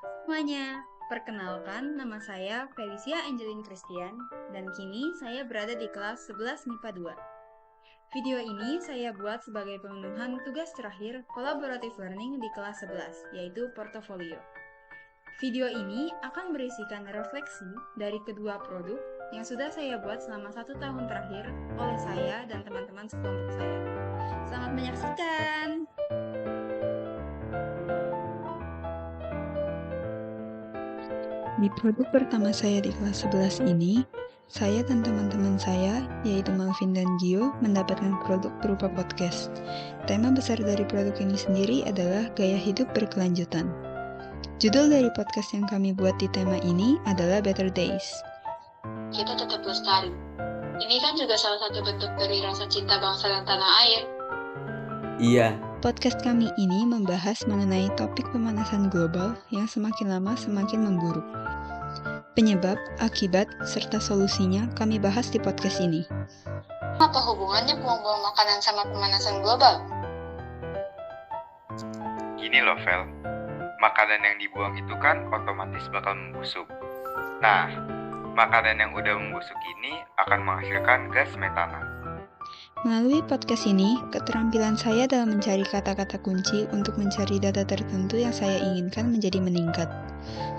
Semuanya, perkenalkan nama saya Felicia Angelin Christian dan kini saya berada di kelas 11 MIPA 2. Video ini saya buat sebagai pemenuhan tugas terakhir collaborative learning di kelas 11, yaitu portofolio. Video ini akan berisikan refleksi dari kedua produk yang sudah saya buat selama 1 tahun terakhir oleh saya dan teman-teman sekelompok saya. Selamat menyaksikan! Di produk pertama saya di kelas 11 ini, saya dan teman-teman saya, yaitu Malvin dan Gio, mendapatkan produk berupa podcast. Tema besar dari produk ini sendiri adalah gaya hidup berkelanjutan. Judul dari podcast yang kami buat di tema ini adalah Better Days. Kita tetap lestari. Ini kan juga salah satu bentuk dari rasa cinta bangsa dan tanah air. Iya, Podcast kami ini membahas mengenai topik pemanasan global yang semakin lama semakin memburuk. Penyebab, akibat, serta solusinya kami bahas di podcast ini. Apa hubungannya buang-buang makanan sama pemanasan global? Gini loh, Vel. Makanan yang dibuang itu kan otomatis bakal membusuk. Nah, makanan yang udah membusuk ini akan menghasilkan gas metana. Melalui podcast ini, keterampilan saya dalam mencari kata-kata kunci untuk mencari data tertentu yang saya inginkan menjadi meningkat.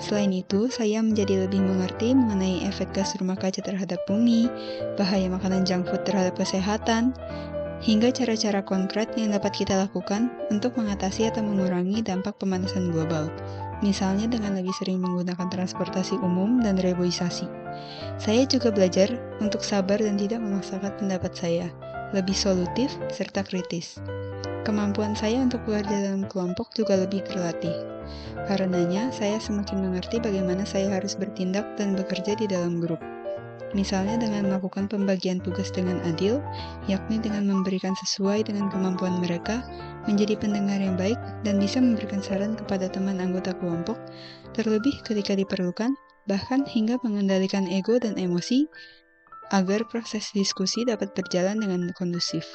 Selain itu, saya menjadi lebih mengerti mengenai efek gas rumah kaca terhadap bumi, bahaya makanan junk food terhadap kesehatan, hingga cara-cara konkret yang dapat kita lakukan untuk mengatasi atau mengurangi dampak pemanasan global, misalnya dengan lebih sering menggunakan transportasi umum dan reboisasi. Saya juga belajar untuk sabar dan tidak memaksakan pendapat saya, lebih solutif serta kritis. Kemampuan saya untuk bekerja dalam kelompok juga lebih terlatih. Karenanya, saya semakin mengerti bagaimana saya harus bertindak dan bekerja di dalam grup. Misalnya dengan melakukan pembagian tugas dengan adil, yakni dengan memberikan sesuai dengan kemampuan mereka, menjadi pendengar yang baik, dan bisa memberikan saran kepada teman anggota kelompok, terlebih ketika diperlukan, bahkan hingga mengendalikan ego dan emosi, agar proses diskusi dapat berjalan dengan kondusif.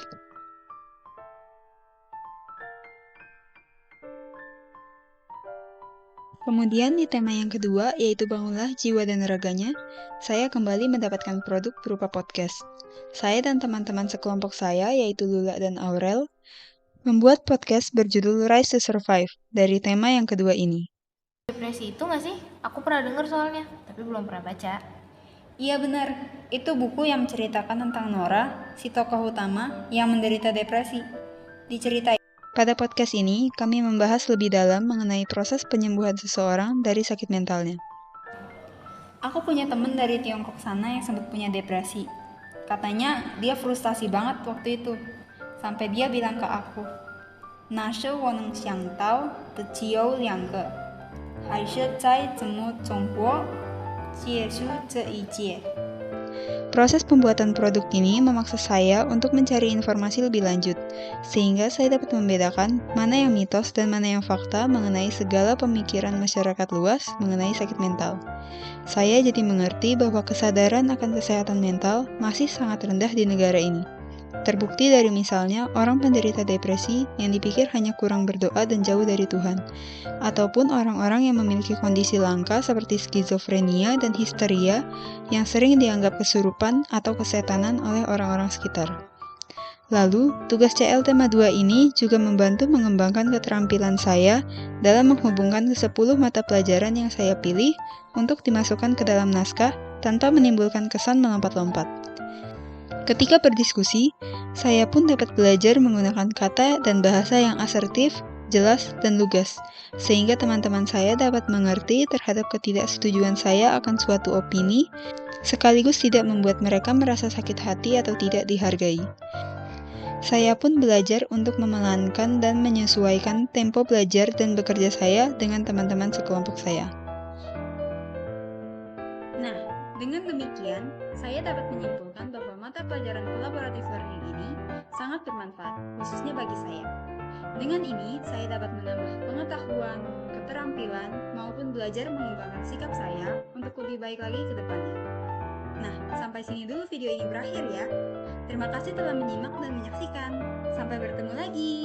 Kemudian di tema yang kedua, yaitu bangunlah jiwa dan raganya, saya kembali mendapatkan produk berupa podcast. Saya dan teman-teman sekelompok saya, yaitu Lula dan Aurel, membuat podcast berjudul Rise to Survive dari tema yang kedua ini. Depresi itu nggak sih? Aku pernah dengar soalnya, tapi belum pernah baca. Iya benar, itu buku yang menceritakan tentang Nora, si tokoh utama yang menderita depresi. Diceritain. Pada podcast ini, kami membahas lebih dalam mengenai proses penyembuhan seseorang dari sakit mentalnya. Aku punya temen dari Tiongkok sana yang sempat punya depresi. Katanya dia frustasi banget waktu itu. Sampai dia bilang ke aku, "那是我能想到的只有两个，还是再怎么生活，结束这一切." Proses pembuatan produk ini memaksa saya untuk mencari informasi lebih lanjut, sehingga saya dapat membedakan mana yang mitos dan mana yang fakta mengenai segala pemikiran masyarakat luas mengenai sakit mental. Saya jadi mengerti bahwa kesadaran akan kesehatan mental masih sangat rendah di negara ini. Terbukti dari misalnya orang penderita depresi yang dipikir hanya kurang berdoa dan jauh dari Tuhan, ataupun orang-orang yang memiliki kondisi langka seperti skizofrenia dan histeria yang sering dianggap kesurupan atau kesetanan oleh orang-orang sekitar. Lalu, tugas CL tema 2 ini juga membantu mengembangkan keterampilan saya dalam menghubungkan ke-10 mata pelajaran yang saya pilih untuk dimasukkan ke dalam naskah tanpa menimbulkan kesan melompat-lompat. Ketika berdiskusi, saya pun dapat belajar menggunakan kata dan bahasa yang asertif, jelas, dan lugas, sehingga teman-teman saya dapat mengerti terhadap ketidaksetujuan saya akan suatu opini, sekaligus tidak membuat mereka merasa sakit hati atau tidak dihargai. Saya pun belajar untuk memelankan dan menyesuaikan tempo belajar dan bekerja saya dengan teman-teman sekelompok saya. Nah, dengan demikian, saya dapat menyimpulkan bahwa mata pelajaran collaborative learning ini sangat bermanfaat, khususnya bagi saya. Dengan ini, saya dapat menambah pengetahuan, keterampilan, maupun belajar mengembangkan sikap saya untuk lebih baik lagi ke depannya. Nah, sampai sini dulu video ini berakhir ya. Terima kasih telah menyimak dan menyaksikan. Sampai bertemu lagi.